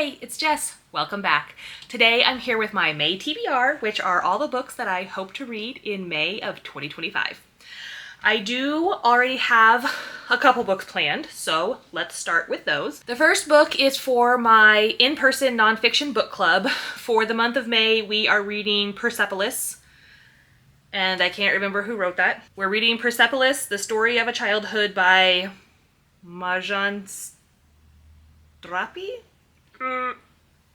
Hey, it's Jess. Welcome back. Today I'm here with my May TBR, which are all the books that I hope to read in May of 2025. I do already have a couple books planned, so let's start with those. The first book is for my in-person nonfiction book club. For the month of May, we are reading Persepolis, and I can't remember who wrote that. We're reading Persepolis, The Story of a Childhood by Majan Strapi?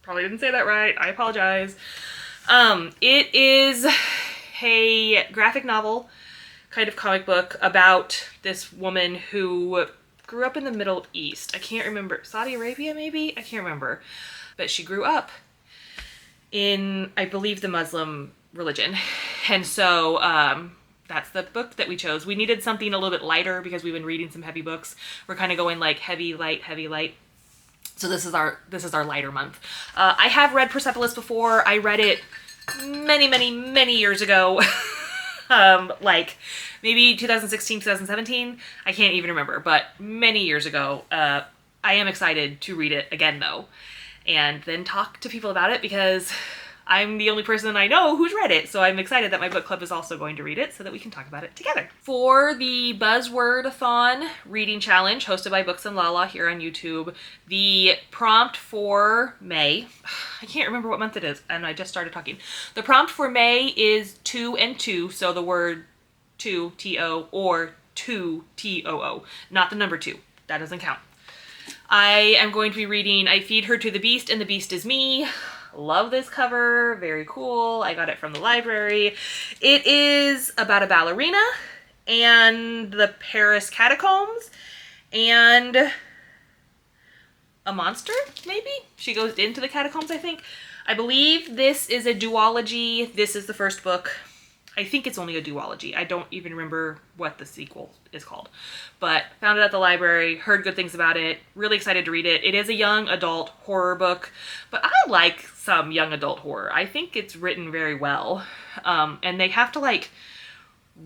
Probably didn't say that right. I apologize. It is a graphic novel, kind of comic book about this woman who grew up in the Middle East. I can't remember. Saudi Arabia, maybe? I can't remember. But she grew up in, I believe, the Muslim religion. And so that's the book that we chose. We needed something a little bit lighter because we've been reading some heavy books. We're kind of going like heavy, light, heavy, light. So this is our lighter month. I have read Persepolis before. I read it many years ago. Like maybe 2016, 2017. I can't even remember, but many years ago. I am excited to read it again though, and then talk to people about it because I'm the only person I know who's read it, so I'm excited that my book club is also going to read it so that we can talk about it together. For the Buzzword-a-thon reading challenge hosted by Books and Lala here on YouTube, the prompt for May, I can't remember what month it is, and I just started talking. The prompt for May is 2 and 2, so the word 2, T-O, or 2, T-O-O, not the number 2. That doesn't count. I am going to be reading I Feed Her to the Beast and the Beast is Me. Love this cover, very cool. I got it from the library. It is about a ballerina and the Paris catacombs and a monster, maybe? She goes into the catacombs, I think. I believe this is a duology. This is the first book. I think it's only a duology. I don't even remember what the sequel is called. But found it at the library, heard good things about it, really excited to read it. It is a young adult horror book, but I like some young adult horror. I think it's written very well. And they have to like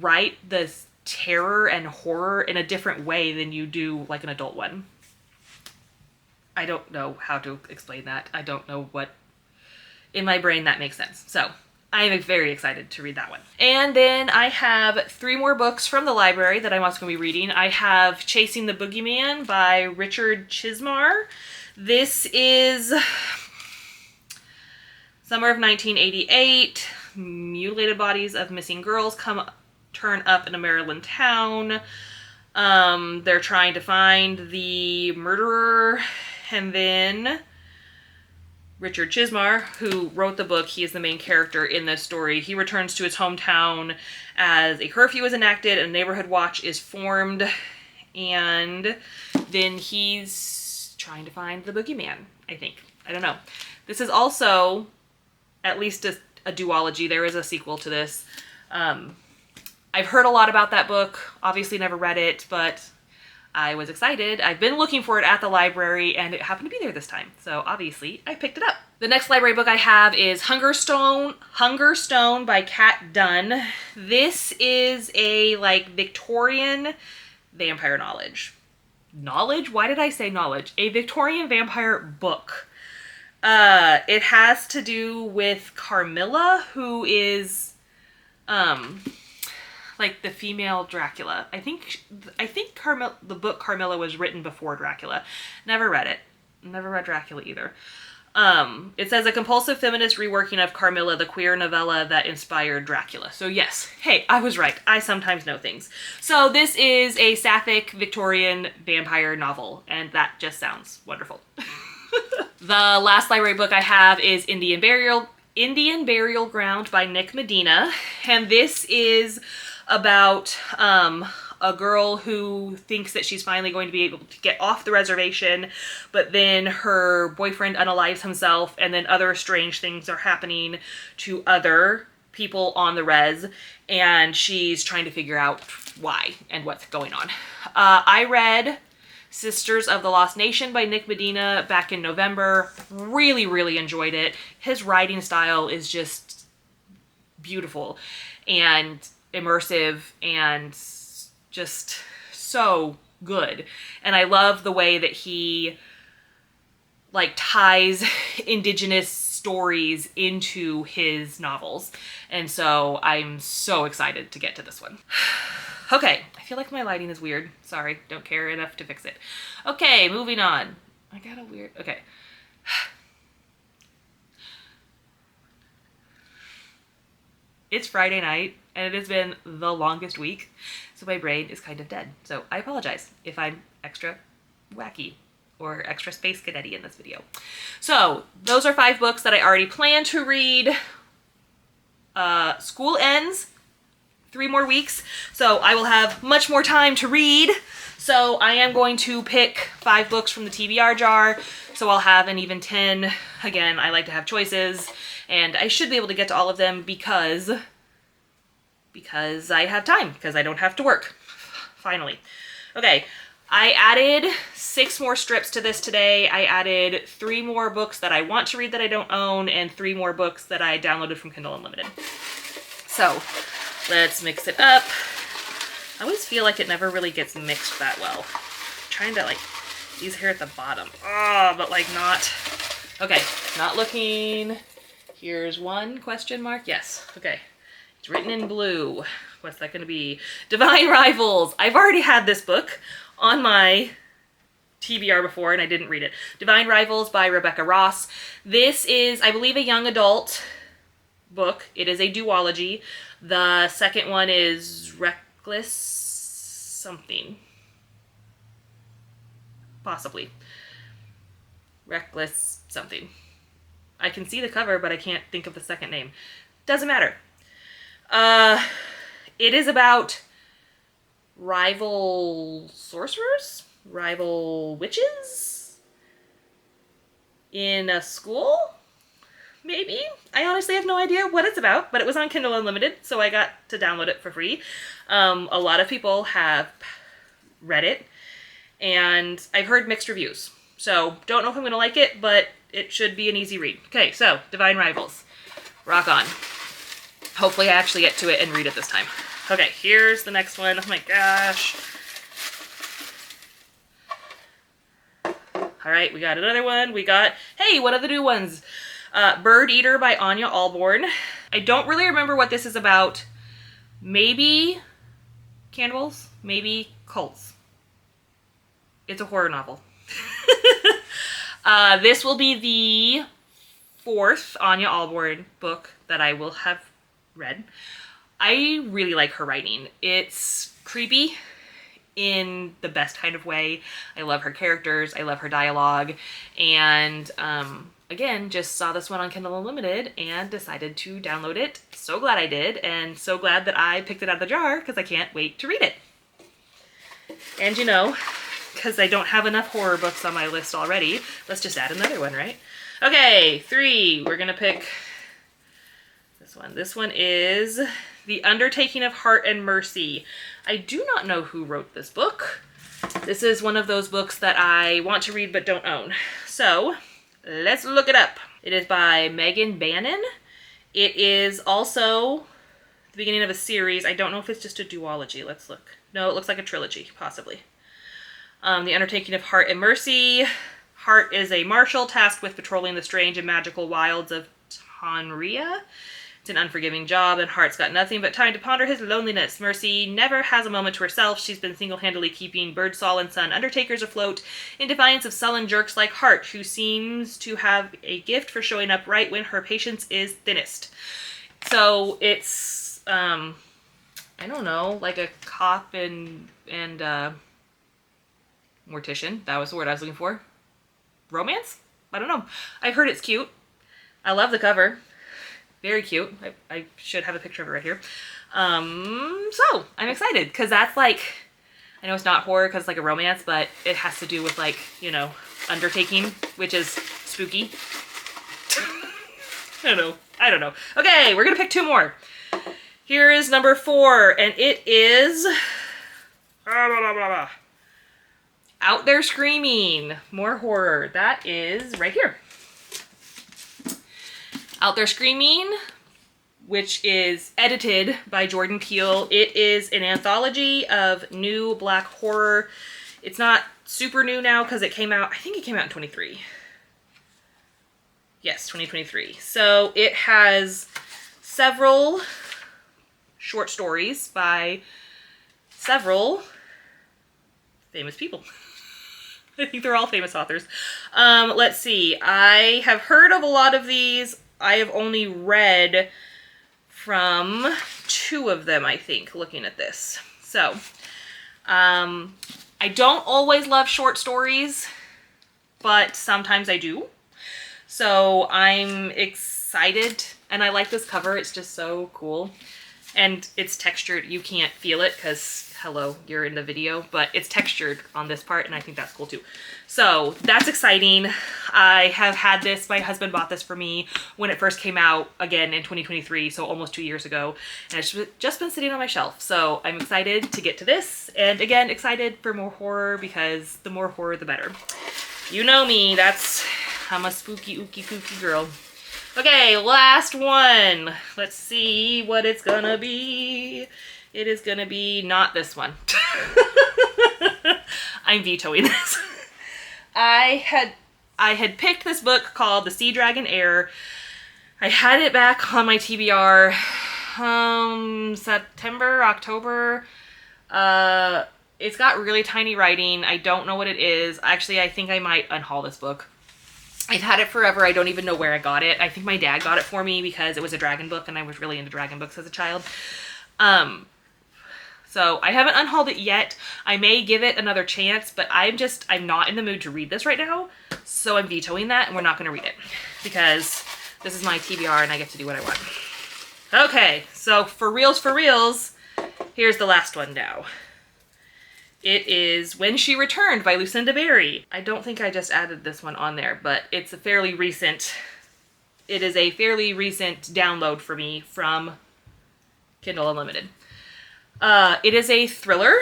write this terror and horror in a different way than you do like an adult one. I don't know how to explain that. I don't know what in my brain that makes sense. So I am very excited to read that one. And then I have 3 more books from the library that I'm also going to be reading. I have Chasing the Boogeyman by Richard Chismar. This is summer of 1988. Mutilated bodies of missing girls turn up in a Maryland town. They're trying to find the murderer, and then Richard Chismar, who wrote the book, he is the main character in this story. He returns to his hometown as a curfew is enacted and a neighborhood watch is formed, and then he's trying to find the boogeyman, I think. I don't know. This is also at least a duology. There is a sequel to this. I've heard a lot about that book. Obviously never read it, but I was excited. I've been looking for it at the library and it happened to be there this time. So obviously I picked it up. The next library book I have is Hunger Stone by Kat Dunn. This is a like Victorian vampire knowledge. Knowledge? Why did I say knowledge? A Victorian vampire book. It has to do with Carmilla, who is like the female Dracula. I think the book Carmilla was written before Dracula. Never read it. Never read Dracula either. It says a compulsive feminist reworking of Carmilla, the queer novella that inspired Dracula. So yes, hey, I was right. I sometimes know things. So this is a sapphic Victorian vampire novel, and that just sounds wonderful. The last library book I have is Indian Burial Ground by Nick Medina, and this is about a girl who thinks that she's finally going to be able to get off the reservation, but then her boyfriend unalives himself, and then other strange things are happening to other people on the res, and she's trying to figure out why and what's going on. I read Sisters of the Lost Nation by Nick Medina back in November. Really enjoyed it. His writing style is just beautiful and immersive and just so good. And I love the way that he like ties indigenous stories into his novels. And so I'm so excited to get to this one. Okay, I feel like my lighting is weird. Sorry, don't care enough to fix it. Okay, moving on. I got a weird, okay. It's Friday night, and it has been the longest week, so my brain is kind of dead. So I apologize if I'm extra wacky or extra space cadet-y in this video. So those are 5 books that I already plan to read. School ends 3 more weeks, so I will have much more time to read. So I am going to pick 5 books from the TBR jar, so I'll have an even 10. Again, I like to have choices, and I should be able to get to all of them because I have time, because I don't have to work. Finally. Okay, I added 6 more strips to this today. I added 3 more books that I want to read that I don't own, and 3 more books that I downloaded from Kindle Unlimited. So let's mix it up. I always feel like it never really gets mixed that well. I'm trying to, like, these here at the bottom. Oh, but like not. Okay, not looking. Here's one question mark. Yes, okay. It's written in blue. What's that going to be? Divine Rivals. I've already had this book on my TBR before, and I didn't read it. Divine Rivals by Rebecca Ross. This is, I believe, a young adult book. It is a duology. The second one is Reckless something. Possibly. Reckless something. I can see the cover, but I can't think of the second name. Doesn't matter. It is about rival sorcerers? Rival witches? In a school? Maybe? I honestly have no idea what it's about, but it was on Kindle Unlimited, so I got to download it for free. A lot of people have read it, and I've heard mixed reviews. So, don't know if I'm going to like it, but it should be an easy read. Okay, so, Divine Rivals. Rock on. Hopefully I actually get to it and read it this time. Okay, here's the next one. Oh my gosh. Alright, we got another one. We got, hey, one of the new ones. Bird Eater by Anya Alborn. I don't really remember what this is about. Maybe cannibals, maybe cults. It's a horror novel. This will be the 4th Anya Alborn book that I will have read. I really like her writing. It's creepy in the best kind of way. I love her characters. I love her dialogue. And again, just saw this one on Kindle Unlimited and decided to download it. So glad I did, and so glad that I picked it out of the jar because I can't wait to read it. And you know, because I don't have enough horror books on my list already, let's just add another one, right? Okay, 3. We're gonna pick this one. This one is The Undertaking of Heart and Mercy. I do not know who wrote this book. This is one of those books that I want to read but don't own. So, let's look it up. It is by Megan Bannon. It is also the beginning of a series. I don't know if it's just a duology. Let's look. No, it looks like a trilogy, possibly. The Undertaking of Heart and Mercy. Heart is a marshal tasked with patrolling the strange and magical wilds of Tonria. It's an unforgiving job, and Heart's got nothing but time to ponder his loneliness. Mercy never has a moment to herself. She's been single-handedly keeping Birdsall and Son Undertakers afloat in defiance of sullen jerks like Heart, who seems to have a gift for showing up right when her patience is thinnest. So it's, I don't know, like a cop and mortician. That was the word I was looking for. Romance? I don't know. I've heard it's cute. I love the cover. Very cute. I should have a picture of it right here. So, I'm excited, because that's like, I know it's not horror because it's like a romance, but it has to do with like, you know, undertaking, which is spooky. I don't know. Okay, we're gonna pick 2 more. Here is number 4, and it is Out There Screaming. More horror. That is right here. Out There Screaming, which is edited by Jordan Peele. It is an anthology of new black horror. It's not super new now because it came out, I think it came out in 23. 2023. So it has several short stories by several famous people. I think they're all famous authors. Let's see. I have heard of a lot of these. I have only read from 2 of them, I think, looking at this. So, I don't always love short stories, but sometimes I do. So I'm excited, and I like this cover. It's just so cool. And it's textured. You can't feel it because, hello, you're in the video, but it's textured on this part, and I think that's cool too. So that's exciting. I have had this, my husband bought this for me when it first came out, again in 2023, so almost 2 years ago, and it's just been sitting on my shelf. So I'm excited to get to this, and again, excited for more horror, because the more horror, the better. You know me, I'm a spooky, ooky, kooky girl. Okay, last one. Let's see what it's gonna be. It is gonna be not this one. I'm vetoing this. I had picked this book called The Sea Dragon Heir. I had it back on my TBR September, October. It's got really tiny writing. I don't know what it is. Actually, I think I might unhaul this book. I've had it forever. I don't even know where I got it. I think my dad got it for me because it was a dragon book, and I was really into dragon books as a child. So I haven't unhauled it yet. I may give it another chance, but I'm not in the mood to read this right now. So I'm vetoing that, and we're not going to read it because this is my TBR and I get to do what I want. Okay, so for reals, here's the last one now. It is When She Returned by Lucinda Berry. I don't think I just added this one on there, but it is a fairly recent download for me from Kindle Unlimited. It is a thriller.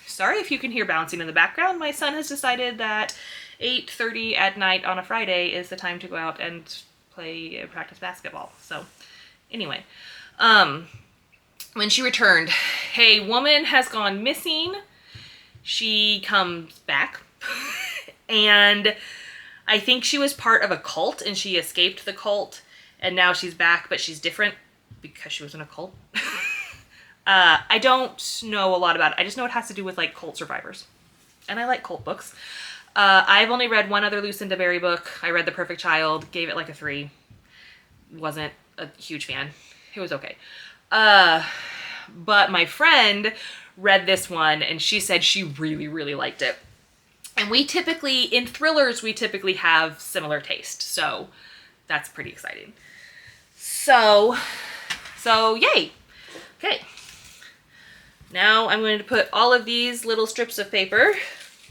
Sorry if you can hear bouncing in the background. My son has decided that 8:30 at night on a Friday is the time to go out and practice basketball. So anyway, When She Returned, a woman has gone missing. She comes back, and I think she was part of a cult, and she escaped the cult, and now she's back, but she's different because she was in a cult. I don't know a lot about it. I just know it has to do with, like, cult survivors, and I like cult books. I've only read one other Lucinda Berry book. I read The Perfect Child, gave it, like, a 3. Wasn't a huge fan. It was okay. But my friend read this one, and she said she really, really liked it. And in thrillers, we typically have similar taste, so that's pretty exciting. So yay! Okay. Now I'm going to put all of these little strips of paper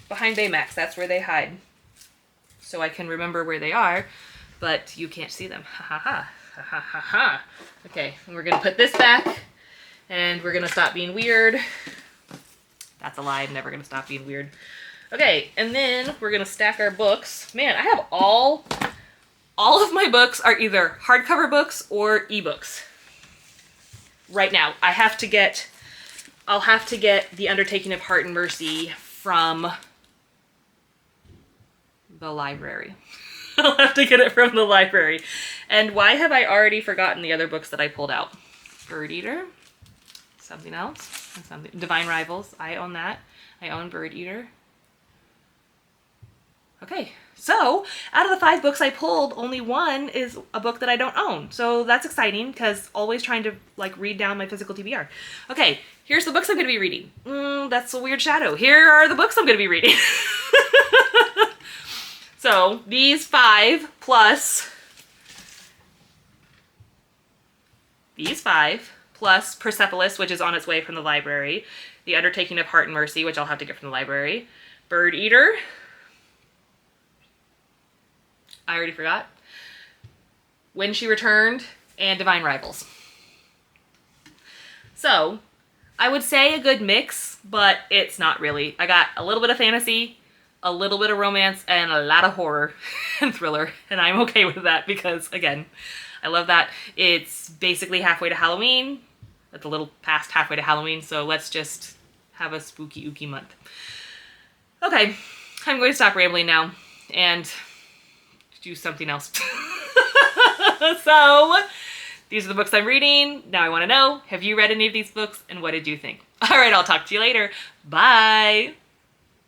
behind Baymax. That's where they hide. So I can remember where they are, but you can't see them. Ha ha ha. Ha ha ha ha. Okay, and we're going to put this back. And we're going to stop being weird. That's a lie. I'm never going to stop being weird. Okay, and then we're going to stack our books. Man, I have all of my books are either hardcover books or ebooks. Right now, I'll have to get The Undertaking of Heart and Mercy from the library. I'll have to get it from the library. And why have I already forgotten the other books that I pulled out? Bird Eater. Something else. Divine Rivals. I own that. I own Bird Eater. Okay, so out of the 5 books I pulled, only one is a book that I don't own. So that's exciting because always trying to read down my physical TBR. Okay, here's the books I'm going to be reading. That's a weird shadow. Here are the books I'm going to be reading. So these 5 plus Persepolis, which is on its way from the library. The Undertaking of Heart and Mercy, which I'll have to get from the library. Bird Eater. I already forgot. When She Returned, and Divine Rivals. So, I would say a good mix, but it's not really. I got a little bit of fantasy, a little bit of romance, and a lot of horror and thriller, and I'm okay with that because, again, I love that. It's basically halfway to Halloween. It's a little past halfway to Halloween, so let's just have a spooky ooky month. Okay, I'm going to stop rambling now and do something else. So these are the books I'm reading. Now I want to know, have you read any of these books and what did you think? All right, I'll talk to you later. Bye.